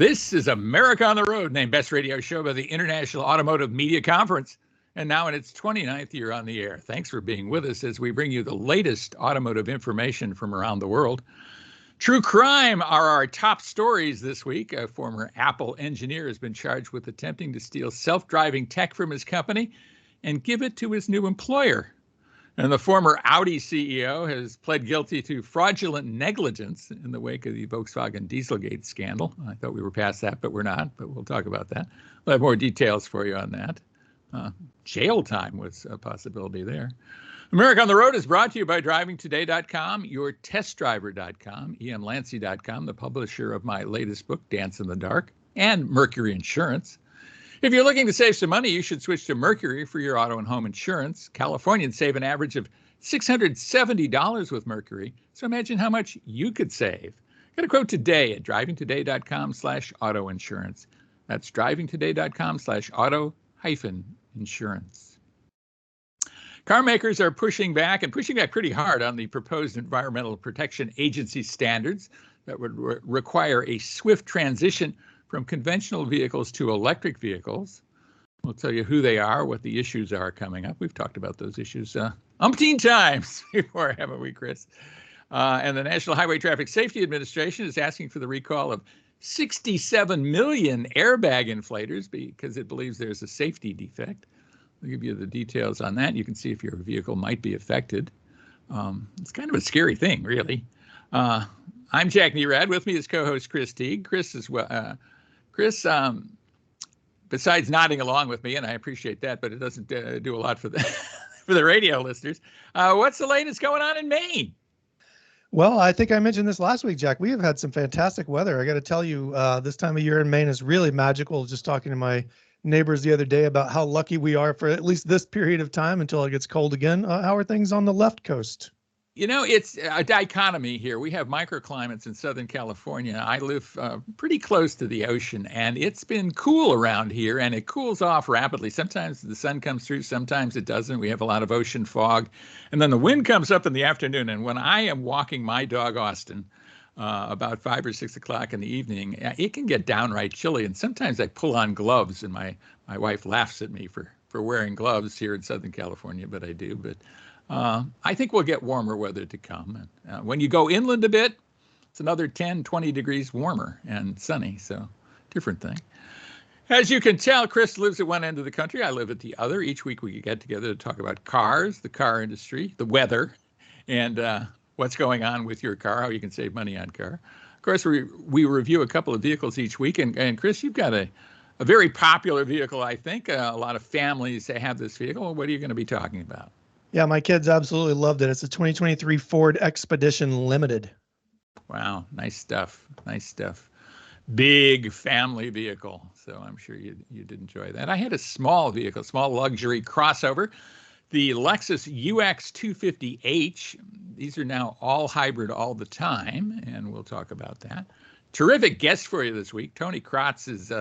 This is America on the Road, named Best Radio Show by the International Automotive Media Conference, and now in its 29th year on the air. Thanks for being with us as we bring you the latest automotive information from around the world. True crime are our top stories this week. A former Apple engineer has been charged with attempting to steal self-driving tech from his company and give it to his new employer. And the former Audi CEO has pled guilty to fraudulent negligence in the wake of the Volkswagen Dieselgate scandal. I thought we were past that, but we're not. But we'll talk about that. We'll have more details for you on that. Jail time was a possibility there. America on the Road is brought to you by drivingtoday.com, yourtestdriver.com, emlancy.com, the publisher of my latest book, Dance in the Dark, and Mercury Insurance. If you're looking to save some money, you should switch to Mercury for your auto and home insurance. Californians save an average of $670 with Mercury. So imagine how much you could save. Get a quote today at drivingtoday.com/auto insurance. That's drivingtoday.com/auto-insurance. Car makers are pushing back pretty hard on the proposed Environmental Protection Agency standards that would require a swift transition from conventional vehicles to electric vehicles. We'll tell you who they are, what the issues are coming up. We've talked about those issues umpteen times before, haven't we, Chris? And the National Highway Traffic Safety Administration is asking for the recall of 67 million airbag inflators because it believes there's a safety defect. We'll give you the details on that. You can see if your vehicle might be affected. It's kind of a scary thing, really. I'm Jack Nerad. With me is co-host Chris Teague. Chris is Chris, besides nodding along with me, and I appreciate that, but it doesn't do a lot for the for the radio listeners. What's the latest going on in Maine? Well, I think I mentioned this last week, Jack. We have had some fantastic weather. I got to tell you, this time of year in Maine is really magical. Just talking to my neighbors the other day about how lucky we are for at least this period of time until it gets cold again. How are things on the left coast? You know, it's a dichotomy here. We have microclimates in Southern California. I live pretty close to the ocean, and it's been cool around here, and it cools off rapidly. Sometimes the sun comes through, sometimes it doesn't. We have a lot of ocean fog, and then the wind comes up in the afternoon. And when I am walking my dog, Austin, about 5 or 6 o'clock in the evening, it can get downright chilly, and sometimes I pull on gloves, and my wife laughs at me for wearing gloves here in Southern California, but I do. But I think we'll get warmer weather to come. And when you go inland a bit, it's another 10, 20 degrees warmer and sunny, so different thing. As you can tell, Chris lives at one end of the country. I live at the other. Each week we get together to talk about cars, the car industry, the weather, and what's going on with your car, how you can save money on car. Of course, we review a couple of vehicles each week, and Chris, you've got a very popular vehicle, I think. A lot of families have this vehicle. What are you going to be talking about? Yeah, my kids absolutely loved it. It's a 2023 Ford Expedition Limited. Wow, nice stuff. Nice stuff. Big family vehicle. So I'm sure you'd enjoy that. I had a small vehicle, small luxury crossover, the Lexus UX 250H. These are now all hybrid all the time, and we'll talk about that. Terrific guest for you this week. Tonny Kraatz is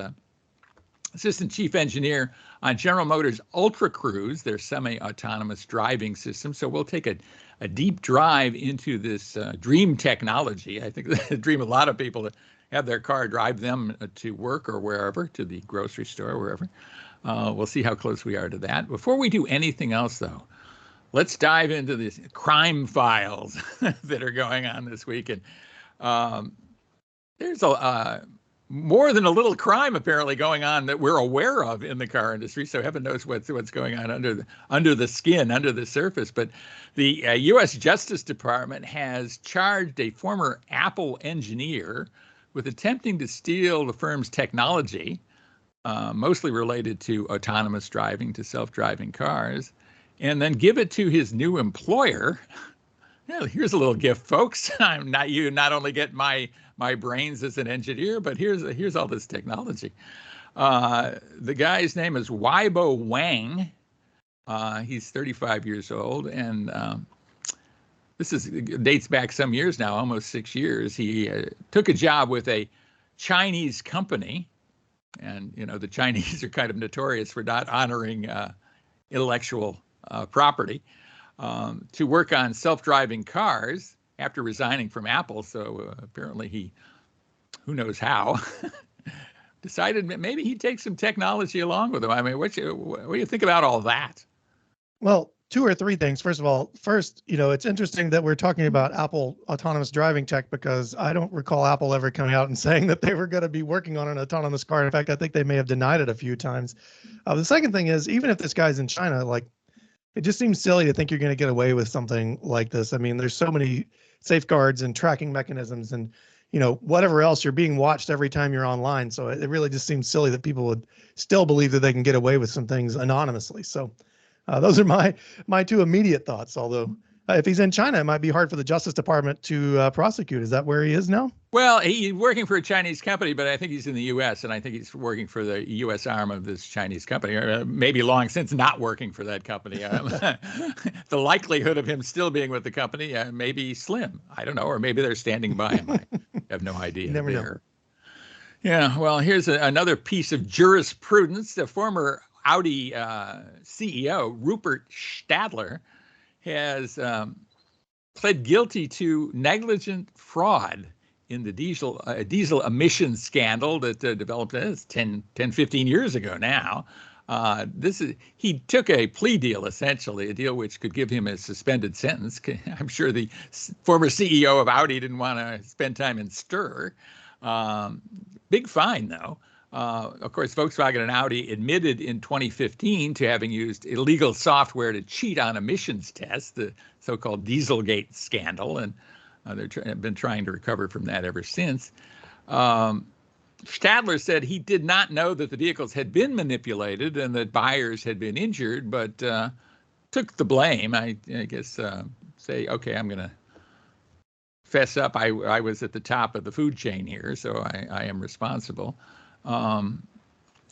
Assistant Chief Engineer on General Motors Ultra Cruise, their semi-autonomous driving system. So we'll take a deep dive into this dream technology. I think the dream of a lot of people to have their car drive them to work or wherever, to the grocery store, wherever. We'll see how close we are to that. Before we do anything else, though, let's dive into these crime files that are going on this week. And there's more than a little crime apparently going on that we're aware of in the car industry. So heaven knows what's going on under the skin, under the surface. But the U.S. Justice Department has charged a former Apple engineer with attempting to steal the firm's technology, mostly related to autonomous driving, to self-driving cars, and then give it to his new employer. Yeah, here's a little gift, folks. You not only get my brains as an engineer, but here's all this technology. The guy's name is Weibo Wang. He's 35 years old, and this dates back some years now, almost 6 years. He took a job with a Chinese company, and the Chinese are kind of notorious for not honoring intellectual property, to work on self-driving cars after resigning from Apple. So apparently he, who knows how, decided maybe he'd take some technology along with him. I mean, what do you think about all that? Well, two or three things. First of all, it's interesting that we're talking about Apple autonomous driving tech, because I don't recall Apple ever coming out and saying that they were going to be working on an autonomous car. In fact, I think they may have denied it a few times. The second thing is, even if this guy's in China, like, it just seems silly to think you're going to get away with something like this. I mean, there's so many safeguards and tracking mechanisms and, whatever else, you're being watched every time you're online. So it really just seems silly that people would still believe that they can get away with some things anonymously. So those are my two immediate thoughts. Although if he's in China, it might be hard for the Justice Department to prosecute. Is that where he is now? Well, he's working for a Chinese company, but I think he's in the U.S., and I think he's working for the U.S. arm of this Chinese company, or maybe long since not working for that company. The likelihood of him still being with the company may be slim. I don't know, or maybe they're standing by him. I have no idea. You never know. Yeah, well, here's another piece of jurisprudence. The former Audi CEO, Rupert Stadler, has pled guilty to negligent fraud in the diesel emissions scandal that developed 15 years ago now. He took a plea deal, essentially, a deal which could give him a suspended sentence. I'm sure the former CEO of Audi didn't want to spend time in stir. Big fine, though. Of course, Volkswagen and Audi admitted in 2015 to having used illegal software to cheat on emissions tests, the so-called Dieselgate scandal, and they've been trying to recover from that ever since. Stadler said he did not know that the vehicles had been manipulated and that buyers had been injured, but took the blame. I guess say, okay, I'm going to fess up. I was at the top of the food chain here, so I am responsible.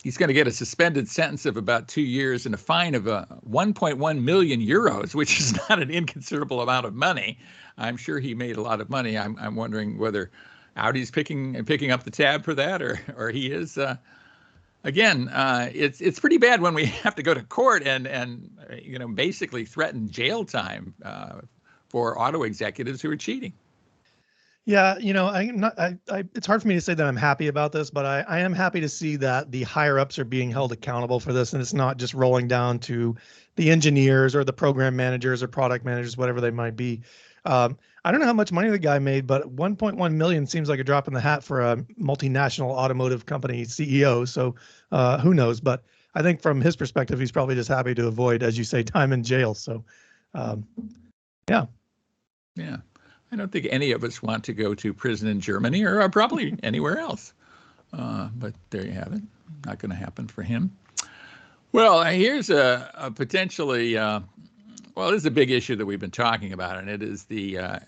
He's going to get a suspended sentence of about 2 years and a fine of 1.1 million euros, which is not an inconsiderable amount of money. I'm sure he made a lot of money. I'm wondering whether Audi's picking up the tab for that, or he is. Again, it's pretty bad when we have to go to court and basically threaten jail time for auto executives who are cheating. Yeah, it's hard for me to say that I'm happy about this, but I am happy to see that the higher ups are being held accountable for this, and it's not just rolling down to the engineers or the program managers or product managers, whatever they might be. I don't know how much money the guy made, but 1.1 million seems like a drop in the hat for a multinational automotive company CEO. So who knows? But I think from his perspective, he's probably just happy to avoid, as you say, time in jail. So, yeah. Yeah. I don't think any of us want to go to prison in Germany or probably anywhere else. But there you have it. Not going to happen for him. Well, here's a potentially, this is a big issue that we've been talking about, and it is the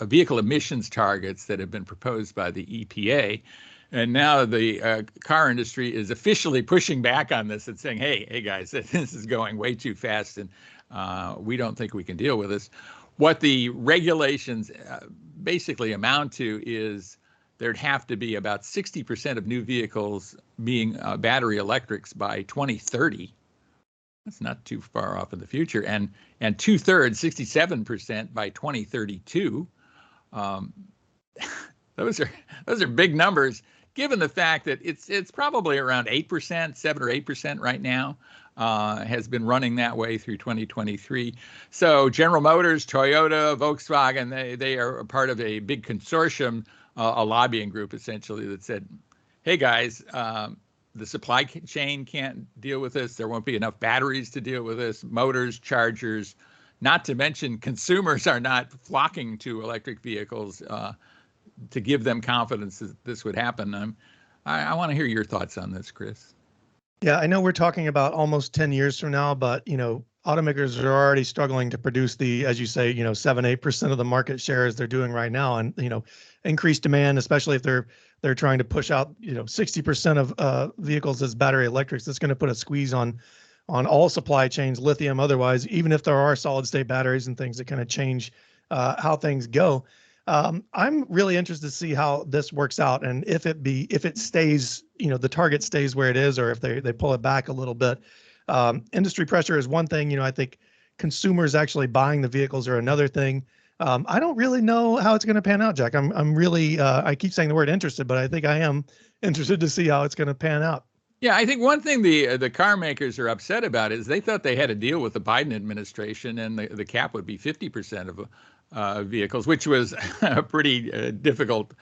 vehicle emissions targets that have been proposed by the EPA. And now the car industry is officially pushing back on this and saying, hey guys, this is going way too fast, and we don't think we can deal with this. What the regulations basically amount to is there'd have to be about 60% of new vehicles being battery electrics by 2030. That's not too far off in the future. And 2/3, 67% by 2032. Those are big numbers, given the fact that it's probably around 8%, 7 or 8% right now. Has been running that way through 2023. So General Motors, Toyota, Volkswagen, they are a part of a big consortium, a lobbying group essentially, that said, hey guys, the supply chain can't deal with this. There won't be enough batteries to deal with this, motors, chargers, not to mention consumers are not flocking to electric vehicles to give them confidence that this would happen. I want to hear your thoughts on this, Chris. Yeah, I know we're talking about almost 10 years from now, but, automakers are already struggling to produce as you say, 7-8% of the market shares they're doing right now. And, increased demand, especially if they're trying to push out, 60% of vehicles as battery electrics. That's going to put a squeeze on all supply chains, lithium, otherwise, even if there are solid state batteries and things that kind of change how things go. I'm really interested to see how this works out, and if it stays, the target stays where it is, or if they pull it back a little bit. Industry pressure is one thing. I think consumers actually buying the vehicles are another thing. I don't really know how it's going to pan out, Jack. I'm really, I keep saying the word interested, but I think I am interested to see how it's going to pan out. Yeah, I think one thing the car makers are upset about is they thought they had a deal with the Biden administration, and the cap would be 50% of vehicles, which was a pretty difficult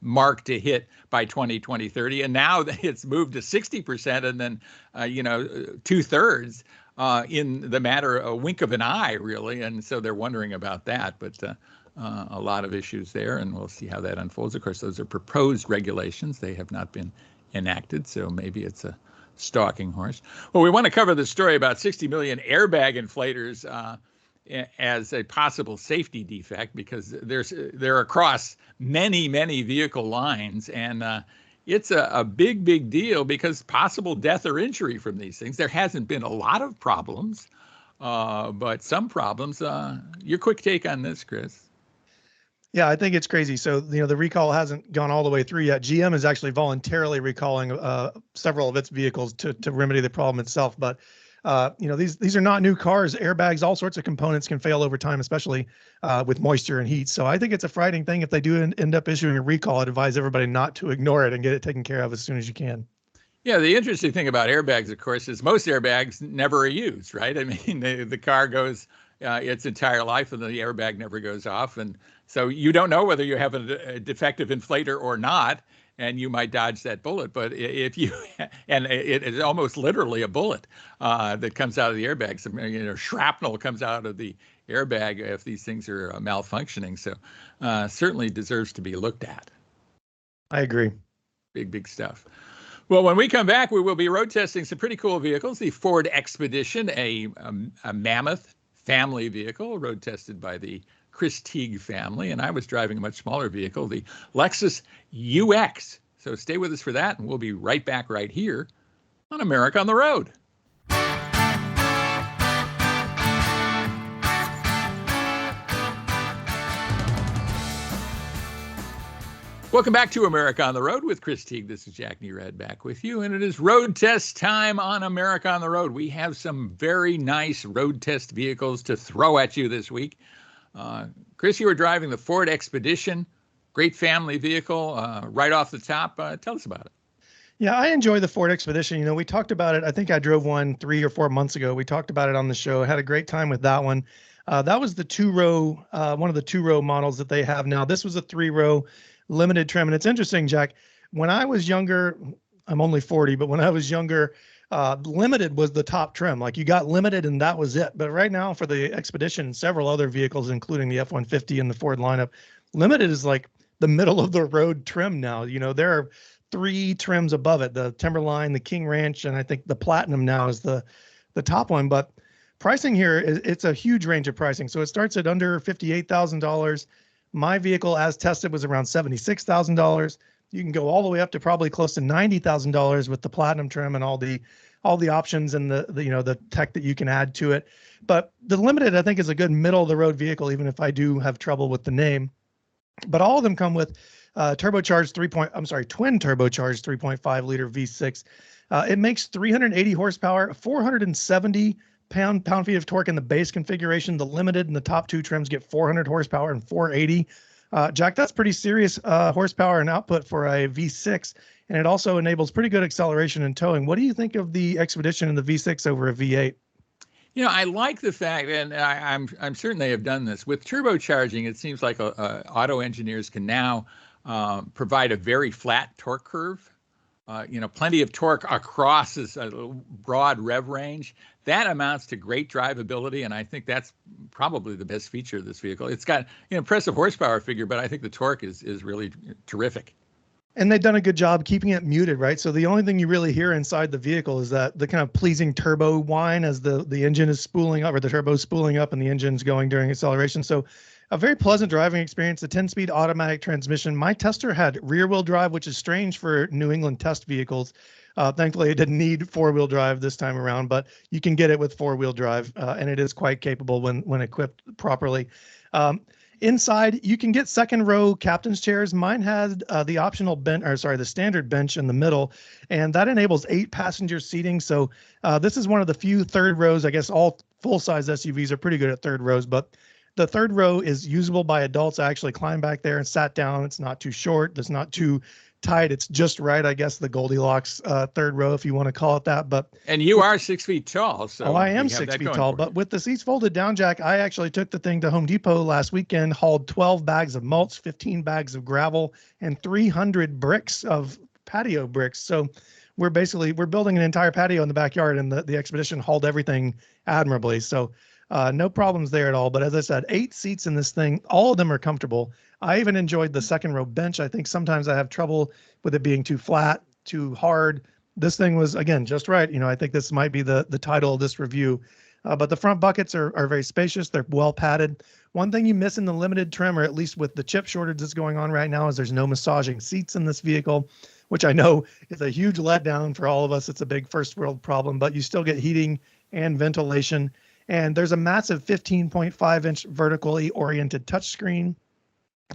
mark to hit by 2030. And now it's moved to 60%, and then 2/3 in the matter of a wink of an eye, really. And so they're wondering about that. But a lot of issues there, and we'll see how that unfolds. Of course, those are proposed regulations; they have not been enacted, so maybe it's a stalking horse. Well, we want to cover the story about 60 million airbag inflators as a possible safety defect, because they're across many vehicle lines, and it's a big deal because possible death or injury from these things. There hasn't been a lot of problems, but some problems. Your quick take on this, Chris? Yeah, I think it's crazy. So, the recall hasn't gone all the way through yet. GM is actually voluntarily recalling several of its vehicles to remedy the problem itself. But, these are not new cars. Airbags, all sorts of components can fail over time, especially with moisture and heat. So I think it's a frightening thing. If they do end up issuing a recall, I'd advise everybody not to ignore it and get it taken care of as soon as you can. Yeah, the interesting thing about airbags, of course, is most airbags never are used, right? I mean, the car goes its entire life and the airbag never goes off. And so you don't know whether you have a defective inflator or not, and you might dodge that bullet. But if you, and it is almost literally a bullet that comes out of the airbag. Some shrapnel comes out of the airbag if these things are malfunctioning. So certainly deserves to be looked at. I agree. Big stuff. Well, when we come back, we will be road testing some pretty cool vehicles. The Ford Expedition, a mammoth family vehicle, road tested by the Chris Teague family. And I was driving a much smaller vehicle, the Lexus UX. So stay with us for that, and we'll be right back right here on America on the Road. Welcome back to America on the Road with Chris Teague. This is Jack Nerad back with you, and it is road test time on America on the Road. We have some very nice road test vehicles to throw at you this week. Chris, you were driving the Ford Expedition, great family vehicle, right off the top. Tell us about it. Yeah, I enjoy the Ford Expedition. We talked about it. I think I drove one 3 or 4 months ago. We talked about it on the show. Had a great time with that one. That was the two-row, one of the two-row models that they have now. This was a three-row limited trim. And it's interesting, Jack, when I was younger, I'm only 40, but when I was younger, limited was the top trim. Like you got limited and that was it. But right now for the Expedition and several other vehicles, including the F-150 and the Ford lineup, limited is like the middle of the road trim now. There are 3 trims above it, the Timberline, the King Ranch, and I think the Platinum now is the top one. But pricing here, it's a huge range of pricing. So it starts at under $58,000. My vehicle as tested was around $76,000. You can go all the way up to probably close to $90,000 with the Platinum trim and all the options and the tech that you can add to it. But the Limited, I think, is a good middle of the road vehicle, even if I do have trouble with the name. But all of them come with twin turbocharged 3.5 liter V6. It makes 380 horsepower, 470 pound-feet of torque in the base configuration. The Limited and the top 2 trims get 400 horsepower and 480. Jack, that's pretty serious horsepower and output for a V6, and it also enables pretty good acceleration and towing. What do you think of the Expedition and the V6 over a V8? I like the fact, and I'm certain they have done this with turbocharging. It seems like auto engineers can now provide a very flat torque curve. Plenty of torque across this broad rev range. That amounts to great drivability, and I think that's probably the best feature of this vehicle. It's got an impressive horsepower figure, but I think the torque is really terrific. And they've done a good job keeping it muted, right? So the only thing you really hear inside the vehicle is that the kind of pleasing turbo whine as the engine is spooling up, or the turbo is spooling up and the engine's going during acceleration. So a very pleasant driving experience, a 10-speed automatic transmission. My tester had rear-wheel drive, which is strange for New England test vehicles. Thankfully, it didn't need 4-wheel drive this time around, but you can get it with 4-wheel drive, and it is quite capable when equipped properly. Inside, you can get second-row captain's chairs. Mine had the standard bench in the middle, and that enables 8-passenger seating. So this is one of the few third rows. I guess all full-size SUVs are pretty good at third rows, but The third row is usable by adults. I actually climbed back there and sat down. It's not too short. It's not too tight. It's just right, I guess, the Goldilocks third row, if you want to call it that. But and you are 6 feet tall, so I am 6 feet tall. But with the seats folded down, Jack, I actually took the thing to Home Depot last weekend, hauled 12 bags of mulch, 15 bags of gravel, and 300 bricks of patio bricks. So we're building an entire patio in the backyard, and the expedition hauled everything admirably. So no problems there at all. But as I said, 8 seats in this thing, all of them are comfortable. I even enjoyed the second row bench. I think sometimes I have trouble with it being too flat, too hard. This thing was, again, just right. I think this might be the title of this review. But the front buckets are very spacious. They're well padded. One thing you miss in the limited trim, or at least with the chip shortage that's going on right now, is there's no massaging seats in this vehicle, which I know is a huge letdown for all of us. It's a big first world problem, but you still get heating and ventilation. And there's a massive 15.5-inch vertically oriented touchscreen,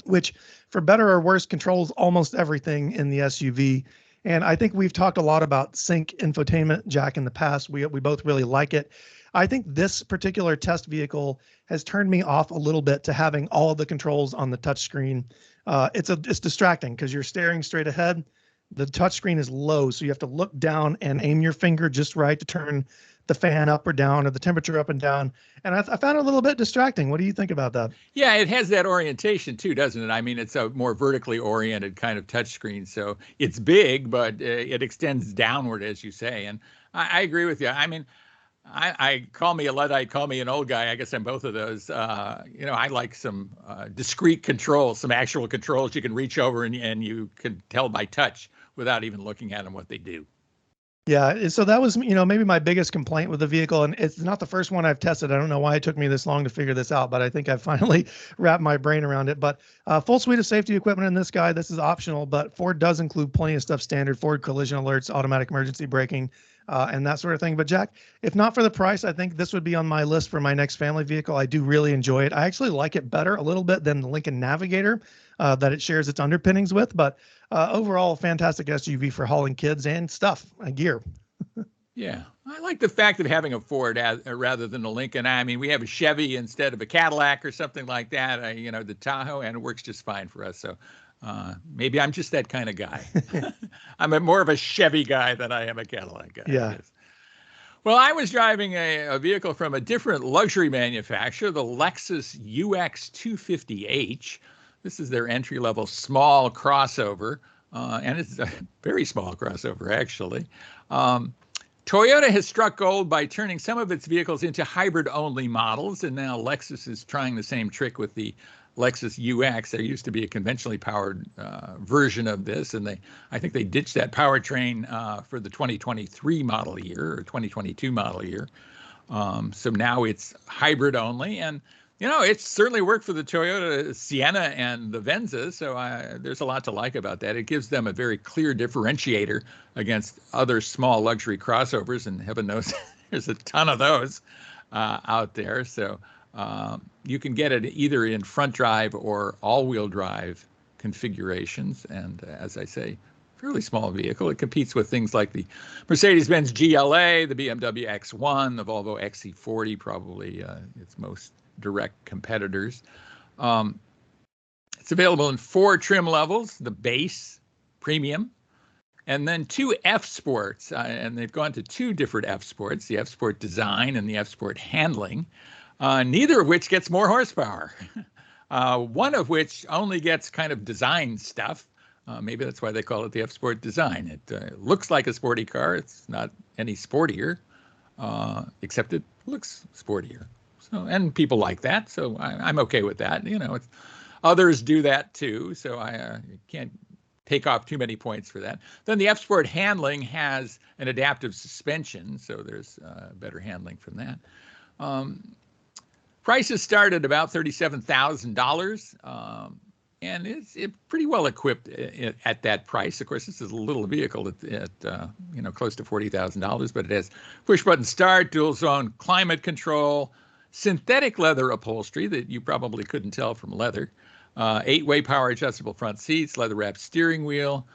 which for better or worse controls almost everything in the SUV. And I think we've talked a lot about sync infotainment, Jack, in the past. We both really like it. I think this particular test vehicle has turned me off a little bit to having all of the controls on the touchscreen. It's distracting because you're staring straight ahead. The touchscreen is low, so you have to look down and aim your finger just right to turn the fan up or down, or the temperature up and down. And I found it a little bit distracting. What do you think about that? Yeah, it has that orientation too, doesn't it? I mean, it's a more vertically oriented kind of touchscreen. So it's big, but it extends downward, as you say. And I agree with you. I mean, I call me a Luddite, call me an old guy. I guess I'm both of those. I like some discrete controls, some actual controls you can reach over and you can tell by touch without even looking at them what they do. Yeah, so that was, maybe my biggest complaint with the vehicle, and it's not the first one I've tested. I don't know why it took me this long to figure this out, but I think I finally wrapped my brain around it. But full suite of safety equipment in this guy. This is optional, but Ford does include plenty of stuff standard: Ford collision alerts, automatic emergency braking, and that sort of thing. But Jack, if not for the price, I think this would be on my list for my next family vehicle. I do really enjoy it. I actually like it better a little bit than the Lincoln Navigator that it shares its underpinnings with, but overall, fantastic SUV for hauling kids and stuff, gear. Yeah, I like the fact of having a Ford rather than a Lincoln. I mean, we have a Chevy instead of a Cadillac or something like that, the Tahoe, and it works just fine for us. So maybe I'm just that kind of guy. I'm more of a Chevy guy than I am a Cadillac guy. Yeah. Well, I was driving a vehicle from a different luxury manufacturer, the Lexus UX 250H. This is their entry-level small crossover, and it's a very small crossover, actually. Toyota has struck gold by turning some of its vehicles into hybrid-only models, and now Lexus is trying the same trick with the Lexus UX. There used to be a conventionally powered version of this, and I think they ditched that powertrain for the 2023 model year or 2022 model year. So now it's hybrid only, and it's certainly worked for the Toyota Sienna and the Venza, so there's a lot to like about that. It gives them a very clear differentiator against other small luxury crossovers, and heaven knows there's a ton of those out there. So you can get it either in front drive or all-wheel drive configurations, and as I say, fairly small vehicle. It competes with things like the Mercedes-Benz GLA, the BMW X1, the Volvo XC40, probably its most direct competitors. It's available in 4 trim levels: the base, premium, and then 2 F Sports. And they've gone to 2 different F Sports: the F Sport Design and the F Sport Handling, neither of which gets more horsepower. One of which only gets kind of design stuff. Maybe that's why they call it the F Sport Design. It looks like a sporty car. It's not any sportier, except it looks sportier. So, and people like that, so I'm okay with that. Others do that too, so I can't take off too many points for that. Then the F Sport Handling has an adaptive suspension, so there's better handling from that. Prices start at about $37,000, and it's pretty well equipped at that price. Of course, this is a little vehicle at close to $40,000, but it has push-button start, dual-zone climate control, synthetic leather upholstery that you probably couldn't tell from leather, 8-way power adjustable front seats, leather-wrapped steering wheel,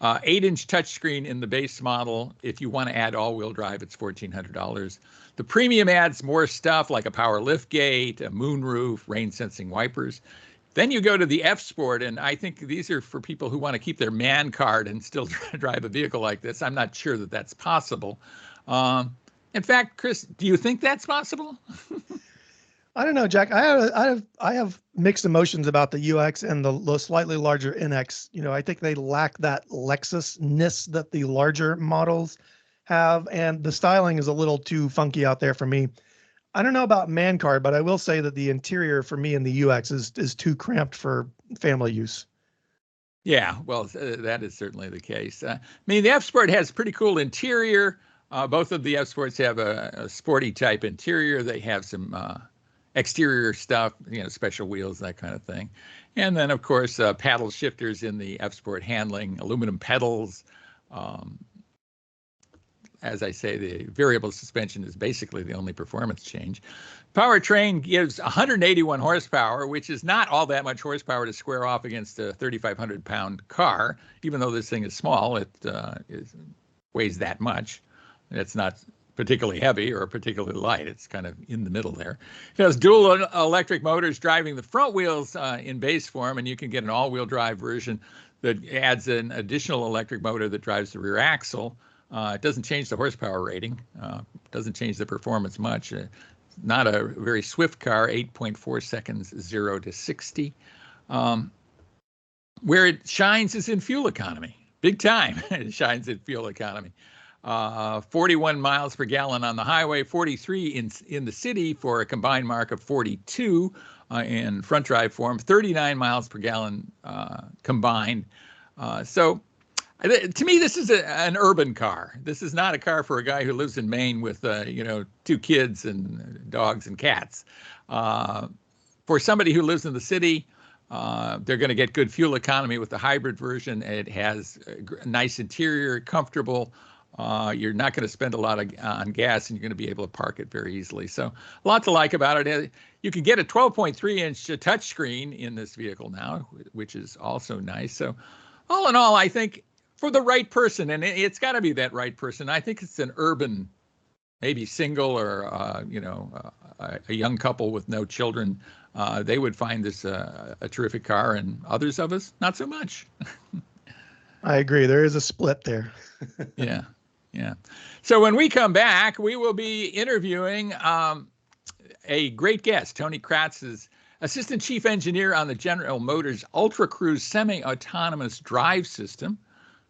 8-inch touchscreen in the base model. If you want to add all-wheel drive, it's $1,400. The premium adds more stuff like a power lift gate, a moonroof, rain-sensing wipers. Then you go to the F Sport, and I think these are for people who want to keep their man card and still drive a vehicle like this. I'm not sure that that's possible. In fact, Chris, do you think that's possible? I don't know, Jack. I have mixed emotions about the UX and the slightly larger NX. I think they lack that Lexus-ness that the larger models have, and the styling is a little too funky out there for me. I don't know about man card, but I will say that the interior for me in the UX is too cramped for family use. Yeah, well, that is certainly the case. The F Sport has pretty cool interior. Both of the F Sports have a sporty type interior. They have some exterior stuff, special wheels, that kind of thing. And then, of course, paddle shifters in the F Sport handling, aluminum pedals. As I say, the variable suspension is basically the only performance change. Powertrain gives 181 horsepower, which is not all that much horsepower to square off against a 3,500-pound car. Even though this thing is small, it weighs that much. It's not particularly heavy or particularly light. It's kind of in the middle there. It has dual electric motors driving the front wheels in base form, and you can get an all-wheel drive version that adds an additional electric motor that drives the rear axle. It doesn't change the horsepower rating. Doesn't change the performance much. Not a very swift car, 8.4 seconds, 0 to 60. Where it shines is in fuel economy. Big time. It shines in fuel economy. 41 miles per gallon on the highway, 43 in the city for a combined mark of 42 in front drive form, 39 miles per gallon combined. So to me, this is an urban car. This is not a car for a guy who lives in Maine with, 2 kids and dogs and cats. For somebody who lives in the city, they're going to get good fuel economy with the hybrid version. It has a nice interior, comfortable. You're not going to spend a lot on gas, and you're going to be able to park it very easily. So a lot to like about it. You can get a 12.3-inch touchscreen in this vehicle now, which is also nice. So all in all, I think for the right person, and it's got to be that right person, I think it's an urban, maybe single or, a young couple with no children. They would find this a terrific car, and others of us, not so much. I agree. There is a split there. Yeah. So when we come back, we will be interviewing a great guest. Tonny Kraatz is Assistant Chief Engineer on the General Motors Ultra Cruise semi-autonomous drive system.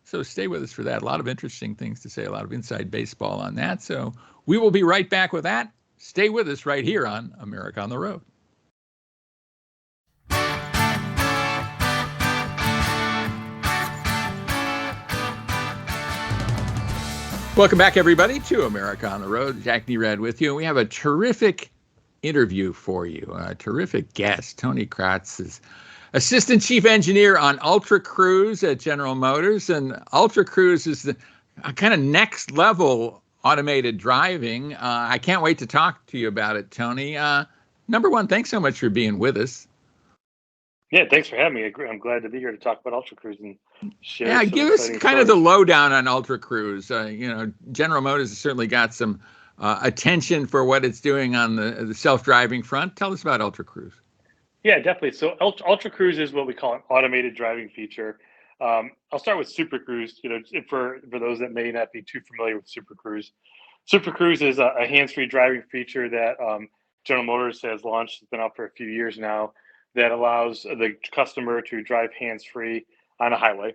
So stay with us for that. A lot of interesting things to say, a lot of inside baseball on that. So we will be right back with that. Stay with us right here on America on the Road. Welcome back, everybody, to America on the Road. Jack Nerad with you. We have a terrific interview for you, a terrific guest. Tonny Kraatz is Assistant Chief Engineer on Ultra Cruise at General Motors. And Ultra Cruise is the kind of next level automated driving. I can't wait to talk to you about it, Tonny. Number one, thanks so much for being with us. Yeah, thanks for having me. I'm glad to be here to talk about Ultra Cruise and share. Yeah, give us kind of the lowdown on Ultra Cruise. General Motors has certainly got some attention for what it's doing on the self-driving front. Tell us about Ultra Cruise. Yeah, definitely. So Ultra Cruise is what we call an automated driving feature. I'll start with Super Cruise. For those that may not be too familiar with Super Cruise. Super Cruise is a hands-free driving feature that General Motors has launched. It's been out for a few years now. That allows the customer to drive hands-free on a highway,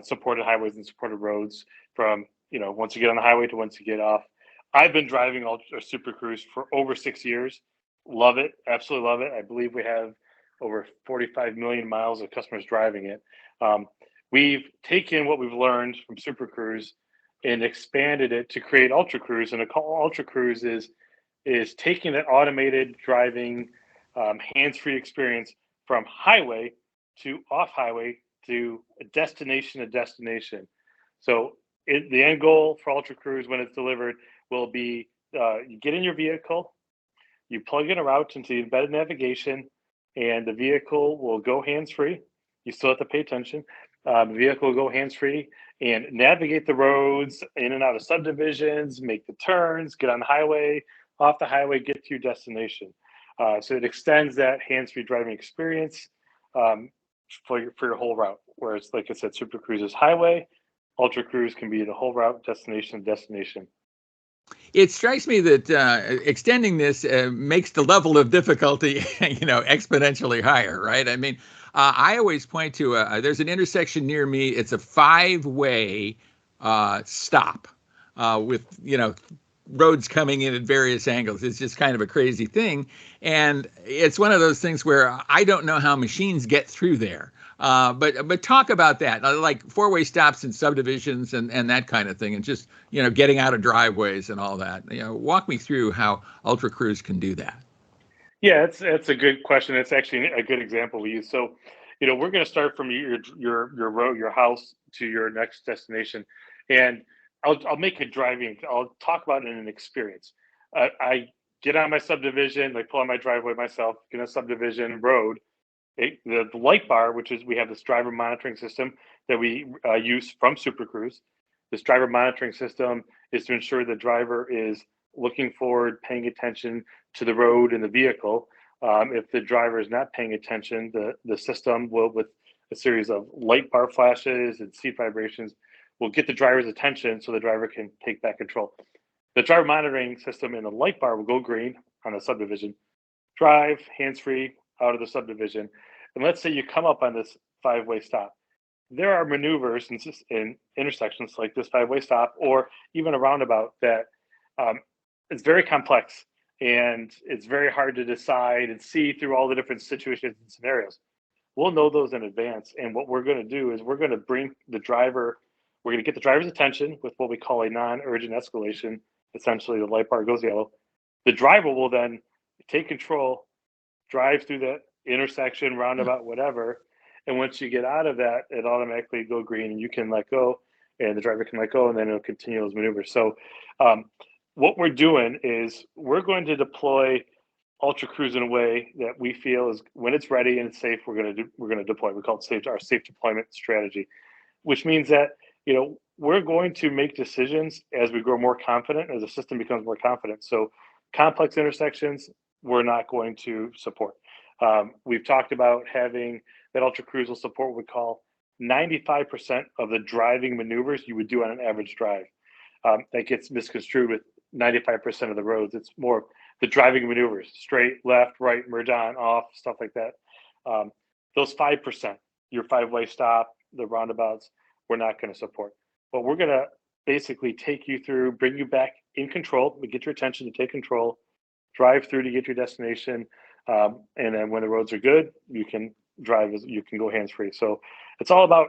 supported highways and supported roads from, once you get on the highway to once you get off. I've been driving Super Cruise for over 6 years. Love it. Absolutely love it. I believe we have over 45 million miles of customers driving it. We've taken what we've learned from Super Cruise and expanded it to create Ultra Cruise. And Ultra Cruise is taking that automated driving hands-free experience from highway to off-highway to a destination. So the end goal for Ultra Cruise when it's delivered will be you get in your vehicle, you plug in a route into the embedded navigation, and the vehicle will go hands-free. You still have to pay attention, The vehicle will go hands-free and navigate the roads in and out of subdivisions, make the turns, get on the highway, off the highway, get to your destination. So it extends that hands-free driving experience for your whole route. Whereas, like I said, Super Cruise is highway, Ultra Cruise can be the whole route, destination to destination. It strikes me that extending this makes the level of difficulty, exponentially higher, right? I mean, I always point to there's an intersection near me. It's a 5-way stop with roads coming in at various angles. It's just kind of a crazy thing, and it's one of those things where I don't know how machines get through there. But talk about that, like 4-way stops in subdivisions and that kind of thing, and just getting out of driveways and all that. Walk me through how Ultra Cruise can do that. Yeah, it's a good question. It's actually a good example we use. So, we're going to start from your road, your house to your next destination, and I'll make a driving. I'll talk about it in an experience. I get on my subdivision, like pull on my driveway myself, get on a subdivision road. The light bar, which is we have this driver monitoring system that we use from Super Cruise. This driver monitoring system is to ensure the driver is looking forward, paying attention to the road and the vehicle. If the driver is not paying attention, the system will, with a series of light bar flashes and seat vibrations, will get the driver's attention so the driver can take back control. The driver monitoring system in the light bar will go green on the subdivision. Drive hands-free out of the subdivision. And let's say you come up on this 5-way stop. There are maneuvers in intersections like this 5-way stop, or even a roundabout, that it's very complex and it's very hard to decide and see through all the different situations and scenarios. We'll know those in advance. And what we're going to do is we're going to bring the driver, we're going to get the driver's attention with what we call a non-urgent escalation. Essentially, the light bar goes yellow. The driver will then take control, drive through that intersection, roundabout, whatever. And once you get out of that, it automatically go green and you can let go and the driver can let go, and then it'll continue those maneuvers. So what we're doing is we're going to deploy Ultra Cruise in a way that we feel is, when it's ready and it's safe, we're going to deploy. We call it our safe deployment strategy, which means that we're going to make decisions as we grow more confident, as the system becomes more confident. So complex intersections, we're not going to support. We've talked about having that Ultra Cruise will support what we call 95% of the driving maneuvers you would do on an average drive. That gets misconstrued with 95% of the roads. It's more the driving maneuvers, straight, left, right, merge on, off, stuff like that. Those 5%, your 5-way stop, the roundabouts, we're not going to support. But we're going to basically take you through, bring you back in control, we get your attention to take control, drive through to get to your destination. And then when the roads are good, you can drive, you can go hands-free. So it's all about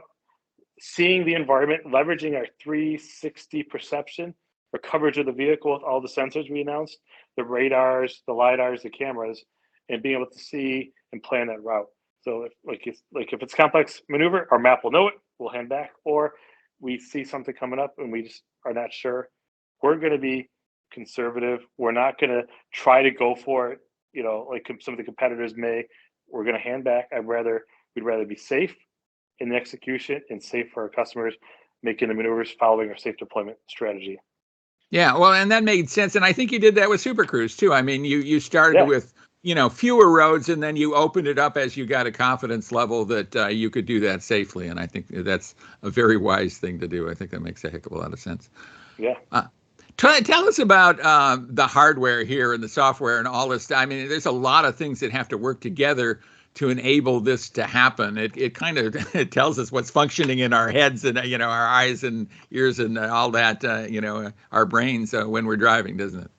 seeing the environment, leveraging our 360 perception or coverage of the vehicle with all the sensors we announced, the radars, the LiDARs, the cameras, and being able to see and plan that route. So if it's complex maneuver, our map will know it, we'll hand back, or we see something coming up and we just are not sure. We're going to be conservative. We're not going to try to go for it, like some of the competitors may. We're going to hand back. We'd rather be safe in the execution and safe for our customers, making the maneuvers following our safe deployment strategy. Yeah, well, and that made sense. And I think you did that with Super Cruise too. I mean, you started with, fewer roads, and then you opened it up as you got a confidence level that you could do that safely. And I think that's a very wise thing to do. I think that makes a heck of a lot of sense. Yeah. Tell us about the hardware here and the software and all this. I mean, there's a lot of things that have to work together to enable this to happen. It kind of it tells us what's functioning in our heads and our eyes and ears and all that our brains when we're driving, doesn't it?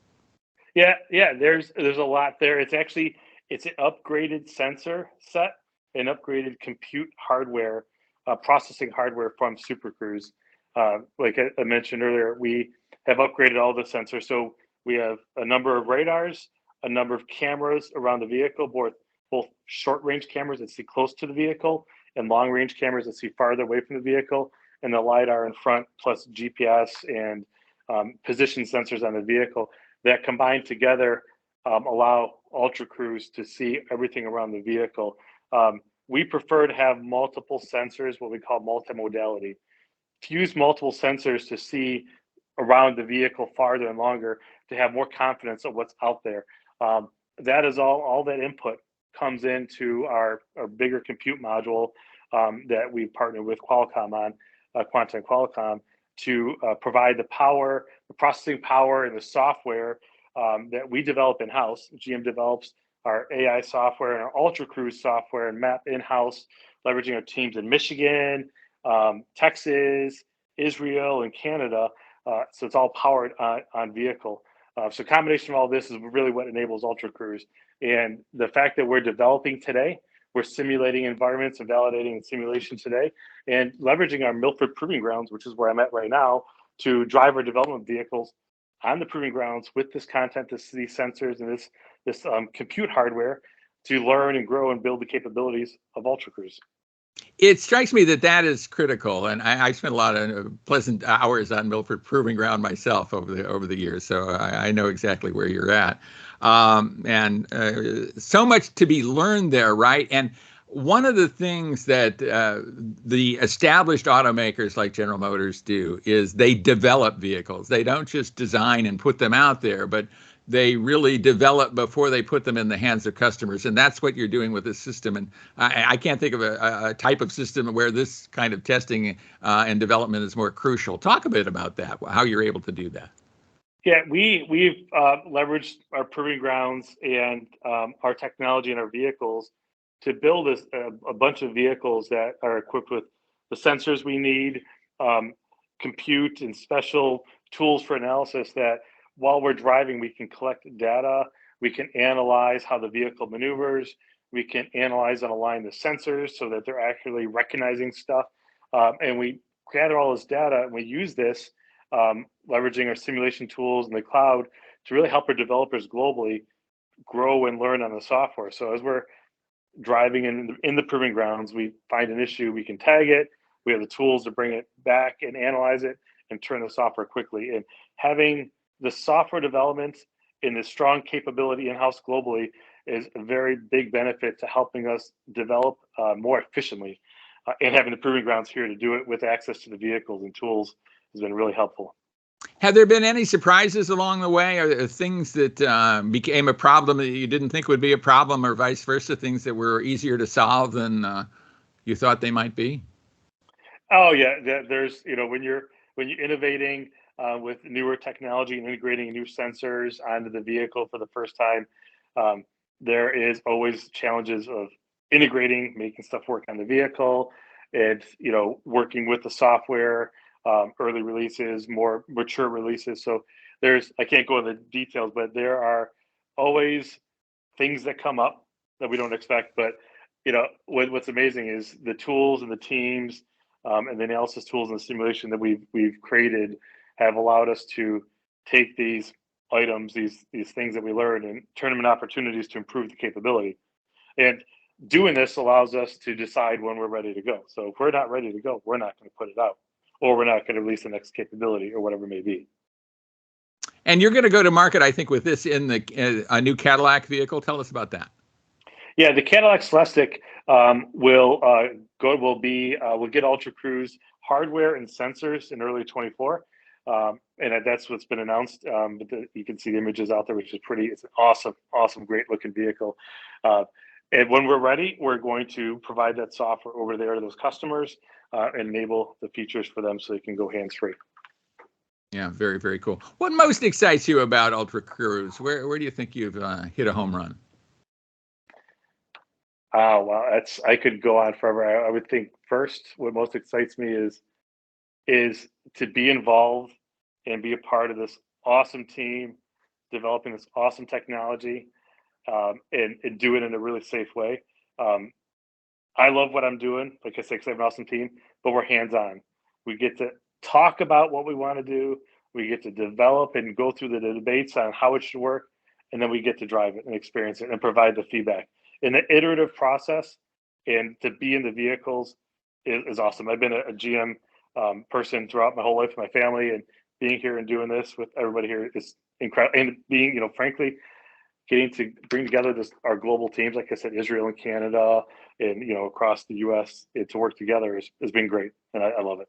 Yeah. There's a lot there. It's an upgraded sensor set and upgraded compute hardware, processing hardware from Super Cruise. Like I mentioned earlier, we have upgraded all the sensors. So we have a number of radars, a number of cameras around the vehicle, both short-range cameras that see close to the vehicle and long-range cameras that see farther away from the vehicle, and the LiDAR in front, plus GPS and position sensors on the vehicle that combined together allow Ultra Cruise to see everything around the vehicle. we prefer to have multiple sensors, what we call multimodality, to use multiple sensors to see around the vehicle farther and longer, to have more confidence of what's out there. That is all that input comes into our bigger compute module that we partnered with Qualcomm on, Quanta and Qualcomm, to provide the power, the processing power, and the software that we develop in-house. GM develops our AI software and our Ultra Cruise software and map in-house, leveraging our teams in Michigan, Texas, Israel, and Canada. So it's all powered on vehicle. So combination of all this is really what enables Ultra Cruise. And the fact that we're developing today, we're simulating environments and validating in simulation today, and leveraging our Milford Proving Grounds, which is where I'm at right now, to drive our development vehicles on the proving grounds with this content, these sensors, and this compute hardware to learn and grow and build the capabilities of Ultra Cruise. It strikes me that that is critical, and I spent a lot of pleasant hours on Milford Proving Ground myself over the years, so I know exactly where you're at. And so much to be learned there, right? And one of the things that the established automakers like General Motors do is they develop vehicles. They don't just design and put them out there, but they really develop before they put them in the hands of customers. And that's what you're doing with this system. And I can't think of a type of system where this kind of testing and development is more crucial. Talk a bit about that, how you're able to do that. Yeah, we've leveraged our proving grounds and our technology in our vehicles to build a bunch of vehicles that are equipped with the sensors we need, compute and special tools for analysis, that while we're driving, we can collect data, we can analyze how the vehicle maneuvers, we can analyze and align the sensors so that they're accurately recognizing stuff. And we gather all this data and we use this, leveraging our simulation tools in the cloud, to really help our developers globally grow and learn on the software. So as we're driving in the proving grounds, we find an issue, we can tag it, we have the tools to bring it back and analyze it and turn the software quickly. And having the software development and the strong capability in-house globally is a very big benefit to helping us develop more efficiently. And having the proving grounds here to do it with access to the vehicles and tools has been really helpful. Have there been any surprises along the way? Are there things that became a problem that you didn't think would be a problem, or vice versa, things that were easier to solve than you thought they might be? Oh yeah, there's, when you're innovating with newer technology and integrating new sensors onto the vehicle for the first time, there is always challenges of integrating, making stuff work on the vehicle, and working with the software, early releases, more mature releases. So I can't go into the details, but there are always things that come up that we don't expect. But what's amazing is the tools and the teams and the analysis tools and the simulation that we've created have allowed us to take these items, these things that we learned, and turn them into opportunities to improve the capability. And doing this allows us to decide when we're ready to go. So if we're not ready to go, we're not going to put it out, or we're not going to release the next capability, or whatever it may be. And you're going to go to market, I think, with this in a new Cadillac vehicle. Tell us about that. Yeah, the Cadillac Celestiq will get Ultra Cruise hardware and sensors in early 24. And that's what's been announced. But you can see the images out there, which is pretty. It's an awesome, great looking vehicle. And when we're ready, we're going to provide that software over there to those customers and enable the features for them so they can go hands-free. Yeah, very, very cool. What most excites you about Ultra Cruise? Where do you think you've hit a home run? Oh, wow, I could go on forever. I would think first, what most excites me is to be involved and be a part of this awesome team, developing this awesome technology, and do it in a really safe way. I love what I'm doing. Like I said, because I have an awesome team, but we're hands-on. We get to talk about what we want to do. We get to develop and go through the debates on how it should work, and then we get to drive it and experience it and provide the feedback. In the iterative process, and to be in the vehicles is awesome. I've been a GM person throughout my whole life with my family, and being here and doing this with everybody here is incredible. And being, frankly, getting to bring together our global teams, like I said, Israel and Canada, and across the U.S. To work together has been great, and I love it.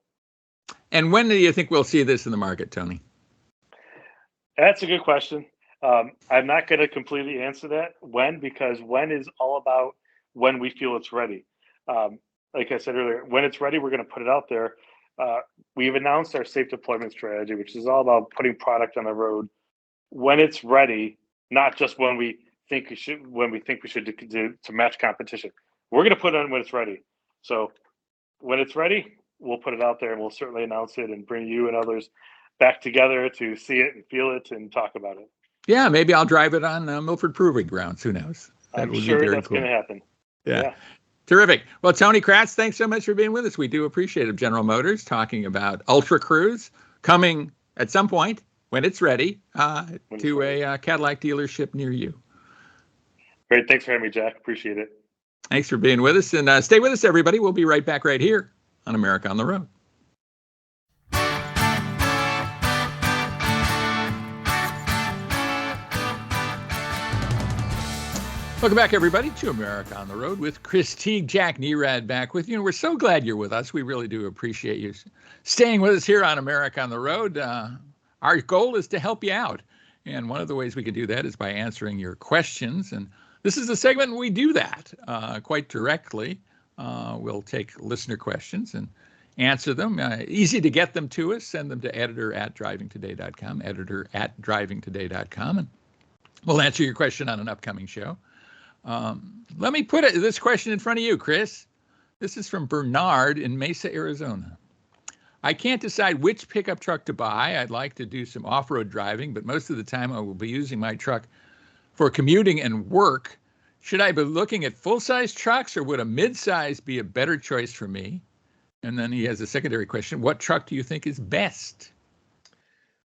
And when do you think we'll see this in the market, Tony? That's a good question. I'm not going to completely answer that because when is all about when we feel it's ready. Like I said earlier, when it's ready, we're going to put it out there. We've announced our safe deployment strategy, which is all about putting product on the road when it's ready, not just when we think we should to match competition. We're going to put it on when it's ready. So when it's ready, we'll put it out there, and we'll certainly announce it and bring you and others back together to see it and feel it and talk about it. Yeah, maybe I'll drive it on Milford Proving Grounds. Who knows? I'm sure that's going to happen. Yeah. Terrific. Well, Tonny Kraatz, thanks so much for being with us. We do appreciate it. General Motors talking about Ultra Cruise coming at some point when it's ready to a Cadillac dealership near you. Great. Thanks for having me, Jack. Appreciate it. Thanks for being with us. And stay with us, everybody. We'll be right back right here on America on the Road. Welcome back, everybody, to America on the Road with Chris Teague, Jack Nerad back with you. And we're so glad you're with us. We really do appreciate you staying with us here on America on the Road. Our goal is to help you out. And one of the ways we can do that is by answering your questions. And this is a segment we do that quite directly. We'll take listener questions and answer them. Easy to get them to us. Send them to editor@drivingtoday.com, editor@drivingtoday.com. And we'll answer your question on an upcoming show. Let me put this question in front of you, Chris. This is from Bernard in Mesa, Arizona. I can't decide which pickup truck to buy. I'd like to do some off-road driving, but most of the time I will be using my truck for commuting and work. Should I be looking at full-size trucks, or would a mid-size be a better choice for me? And then he has a secondary question. What truck do you think is best?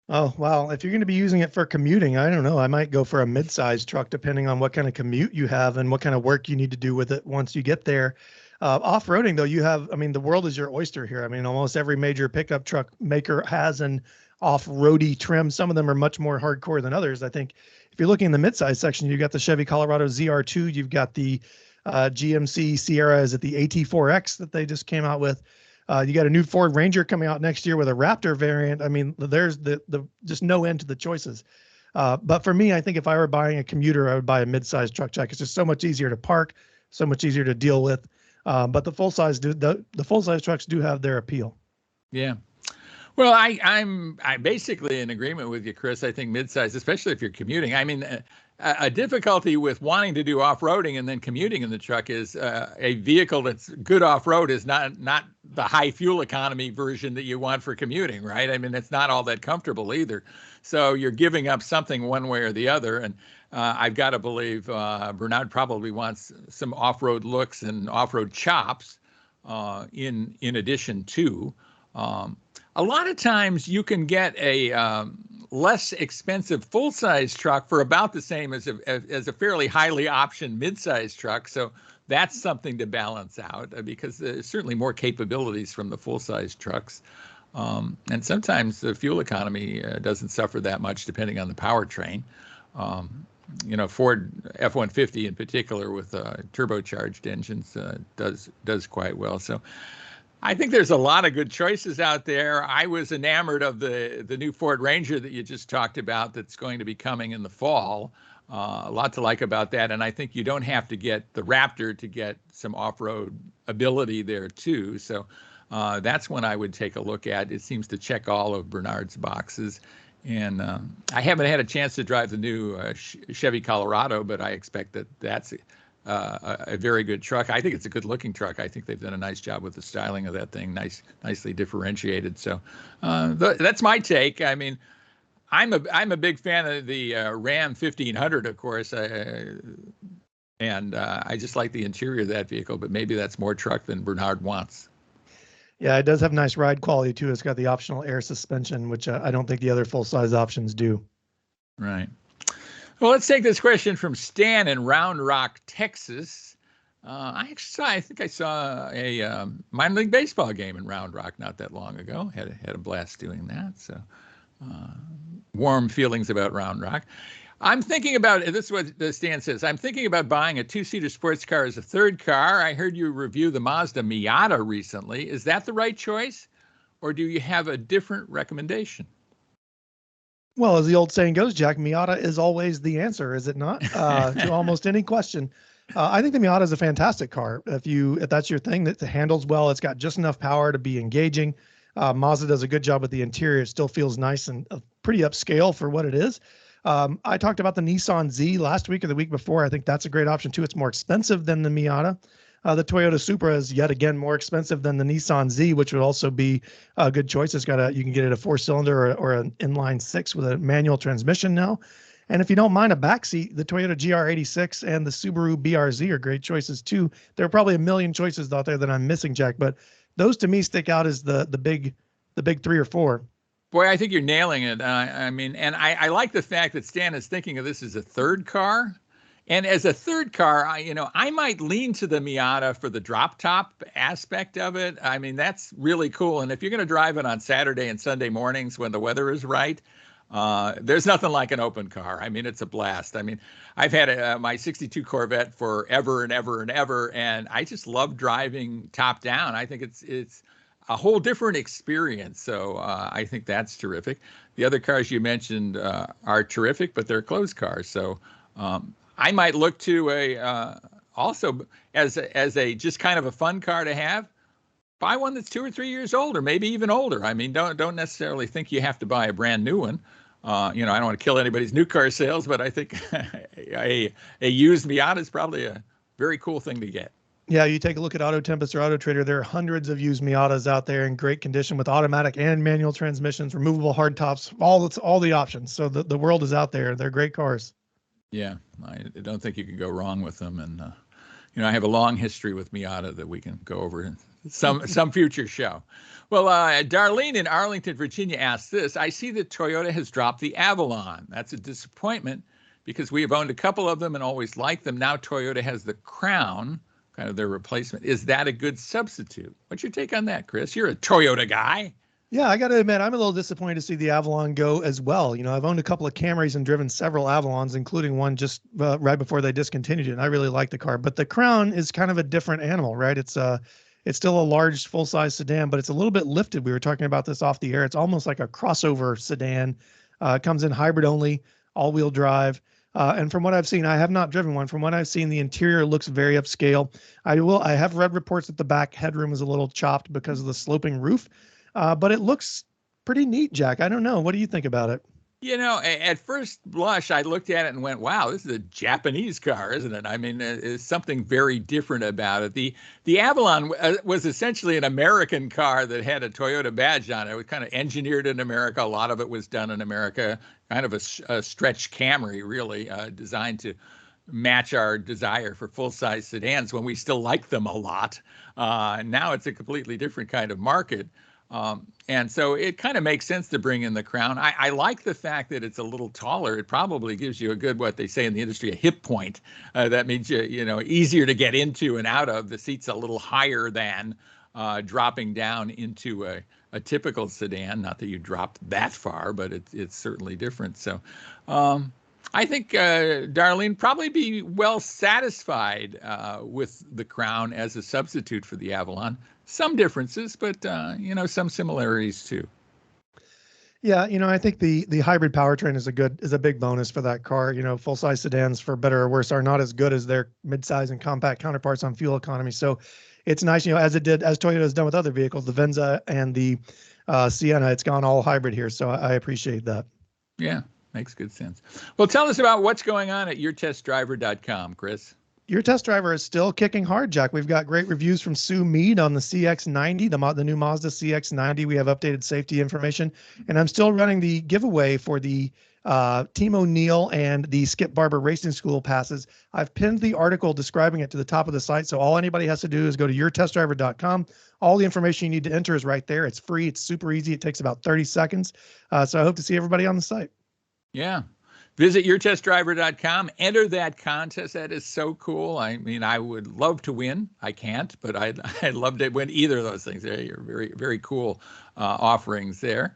Oh, wow. If you're going to be using it for commuting, I don't know. I might go for a mid-sized truck, depending on what kind of commute you have and what kind of work you need to do with it once you get there. Off-roading, though, the world is your oyster here. Almost every major pickup truck maker has an off-roady trim. Some of them are much more hardcore than others. I think if you're looking in the mid-size section, you've got the Chevy Colorado ZR2. You've got the GMC Sierra. Is it the AT4X that they just came out with? You got a new Ford Ranger coming out next year with a Raptor variant. There's the just no end to the choices. But for me, I think if I were buying a commuter, I would buy a mid-sized truck, Jack. It's just so much easier to park, so much easier to deal with. But the full-size full-size trucks do have their appeal. Yeah. Well, I'm basically in agreement with you, Chris. I think mid-size, especially if you're commuting. A difficulty with wanting to do off-roading and then commuting in the truck is a vehicle that's good off-road is not the high fuel economy version that you want for commuting, right? It's not all that comfortable either. So you're giving up something one way or the other. And I've got to believe Bernard probably wants some off-road looks and off-road chops in addition to. A lot of times you can get a less expensive full-size truck for about the same as a fairly highly optioned mid-size truck. So that's something to balance out because there's certainly more capabilities from the full-size trucks. And sometimes the fuel economy doesn't suffer that much depending on the powertrain. Ford F-150 in particular with turbocharged engines does quite well. So I think there's a lot of good choices out there. I was enamored of the new Ford Ranger that you just talked about that's going to be coming in the fall. A lot to like about that. And I think you don't have to get the Raptor to get some off-road ability there too. So that's one I would take a look at. It seems to check all of Bernard's boxes. And I haven't had a chance to drive the new Chevy Colorado, but I expect that's a very good truck. I think it's a good-looking truck. I think they've done a nice job with the styling of that thing, nicely differentiated. So that's my take. I'm a big fan of the Ram 1500, of course, and I just like the interior of that vehicle. But maybe that's more truck than Bernard wants. Yeah, it does have nice ride quality too. It's got the optional air suspension, which I don't think the other full-size options do. Right. Well, let's take this question from Stan in Round Rock, Texas. I think I saw a minor league baseball game in Round Rock not that long ago. Had a blast doing that. So warm feelings about Round Rock. I'm thinking about, this is what the Stan says, I'm thinking about buying a two-seater sports car as a third car. I heard you review the Mazda Miata recently. Is that the right choice, or do you have a different recommendation? Well, as the old saying goes, Jack, Miata is always the answer, is it not? To almost any question. I think the Miata is a fantastic car. If that's your thing, that handles well, it's got just enough power to be engaging. Mazda does a good job with the interior. It still feels nice and pretty upscale for what it is. I talked about the Nissan Z last week or the week before. I think that's a great option too. It's more expensive than the Miata. The Toyota Supra is yet again more expensive than the Nissan Z, which would also be a good choice. You can get it a 4-cylinder or an inline 6 with a manual transmission now. And if you don't mind a backseat, the Toyota GR86 and the Subaru BRZ are great choices too. There are probably a million choices out there that I'm missing, Jack, but those to me stick out as the big 3 or 4. Boy, I think you're nailing it. I like the fact that Stan is thinking of this as a third car. And as a third car, I might lean to the Miata for the drop top aspect of it. I mean, that's really cool. And if you're going to drive it on Saturday and Sunday mornings when the weather is right, there's nothing like an open car. I mean, it's a blast. I mean, I've had my 62 Corvette forever and ever and ever, and I just love driving top down. I think it's a whole different experience. So I think that's terrific. The other cars you mentioned are terrific, but they're closed cars. So I might look to also as a just kind of a fun car to have. Buy one that's 2 or 3 years old, or maybe even older. I mean, don't necessarily think you have to buy a brand new one. I don't want to kill anybody's new car sales, but I think a used Miata is probably a very cool thing to get. Yeah, you take a look at Auto Tempest or Auto Trader. There are hundreds of used Miatas out there in great condition with automatic and manual transmissions, removable hardtops, all the options. So the world is out there. They're great cars. Yeah, I don't think you can go wrong with them. And, I have a long history with Miata that we can go over in some future show. Well, Darlene in Arlington, Virginia asks this. I see that Toyota has dropped the Avalon. That's a disappointment because we have owned a couple of them and always liked them. Now Toyota has the Crown, kind of their replacement. Is that a good substitute? What's your take on that, Chris? You're a Toyota guy. Yeah, I got to admit, I'm a little disappointed to see the Avalon go as well. I've owned a couple of Camrys and driven several Avalons, including one just right before they discontinued it. And I really like the car, but the Crown is kind of a different animal, right? It's still a large full-size sedan, but it's a little bit lifted. We were talking about this off the air. It's almost like a crossover sedan. It comes in hybrid only, all-wheel drive. And from what I've seen, I have not driven one. From what I've seen, the interior looks very upscale. I have read reports that the back headroom is a little chopped because of the sloping roof. But it looks pretty neat, Jack. I don't know. What do you think about it? At first blush, I looked at it and went, wow, this is a Japanese car, isn't it? I mean, there's something very different about it. The Avalon was essentially an American car that had a Toyota badge on it. It was kind of engineered in America. A lot of it was done in America, kind of a stretch Camry, really, designed to match our desire for full-size sedans when we still like them a lot. Now it's a completely different kind of market. And so it kind of makes sense to bring in the Crown. I like the fact that it's a little taller. It probably gives you a good, what they say in the industry, a hip point. That means easier to get into and out of. The seat's a little higher than dropping down into a typical sedan. Not that you dropped that far, but it's certainly different. So I think Darlene probably be well satisfied with the Crown as a substitute for the Avalon. Some differences, but some similarities too. Yeah, I think the hybrid powertrain is a big bonus for that car. Full size sedans, for better or worse, are not as good as their midsize and compact counterparts on fuel economy. So it's nice, as Toyota has done with other vehicles, the Venza and the Sienna. It's gone all hybrid here, so I appreciate that. Yeah, makes good sense. Well, tell us about what's going on at yourtestdriver.com, Chris. Your Test Driver is still kicking hard, Jack. We've got great reviews from Sue Mead on the CX-90, the new Mazda CX-90. We have updated safety information, and I'm still running the giveaway for the Team O'Neill and the Skip Barber Racing School passes. I've pinned the article describing it to the top of the site, so all anybody has to do is go to yourtestdriver.com. All the information you need to enter is right there. It's free. It's super easy. It takes about 30 seconds. So I hope to see everybody on the site. Yeah. Visit yourtestdriver.com. Enter that contest. That is so cool. I mean, I would love to win. I can't, but I'd love to win either of those things. They're very, very cool offerings there.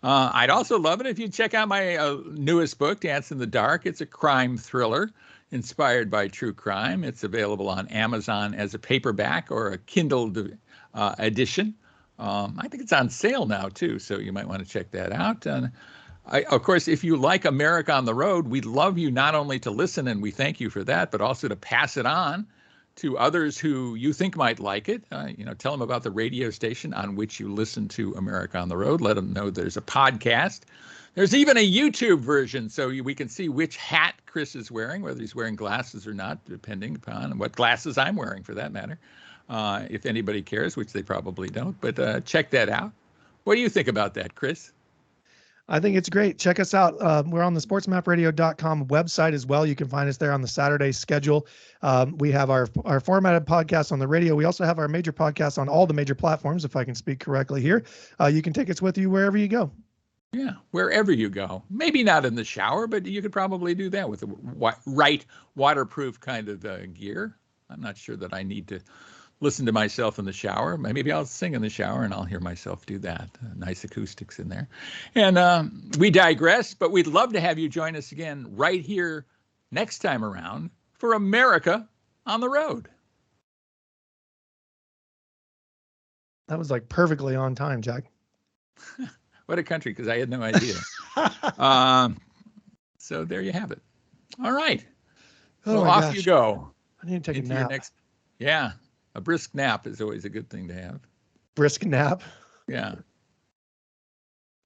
I'd also love it if you check out my newest book, Dance in the Dark. It's a crime thriller inspired by true crime. It's available on Amazon as a paperback or a Kindle edition. I think it's on sale now, too, so you might want to check that out. And of course, if you like America on the Road, we'd love you not only to listen, and we thank you for that, but also to pass it on to others who you think might like it. Tell them about the radio station on which you listen to America on the Road. Let them know there's a podcast. There's even a YouTube version, so we can see which hat Chris is wearing, whether he's wearing glasses or not, depending upon what glasses I'm wearing, for that matter. If anybody cares, which they probably don't. But check that out. What do you think about that, Chris? I think it's great. Check us out. We're on the sportsmapradio.com website as well. You can find us there on the Saturday schedule. We have our formatted podcast on the radio. We also have our major podcast on all the major platforms, if I can speak correctly here. You can take us with you wherever you go. Yeah, wherever you go. Maybe not in the shower, but you could probably do that with the right waterproof kind of gear. I'm not sure that I need to listen to myself in the shower. Maybe I'll sing in the shower and I'll hear myself do that. Nice acoustics in there. And we digress, but we'd love to have you join us again right here next time around for America on the Road. That was like perfectly on time, Jack. What a country, because I had no idea. So there you have it. All right. So off you go. I need to take a nap. Yeah. A brisk nap is always a good thing to have. Brisk nap? Yeah.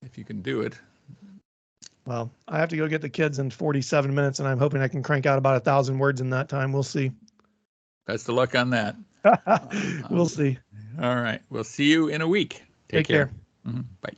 If you can do it. Well, I have to go get the kids in 47 minutes, and I'm hoping I can crank out about 1,000 words in that time. We'll see. Best of luck on that. We'll see. All right. We'll see you in a week. Take care. Mm-hmm. Bye.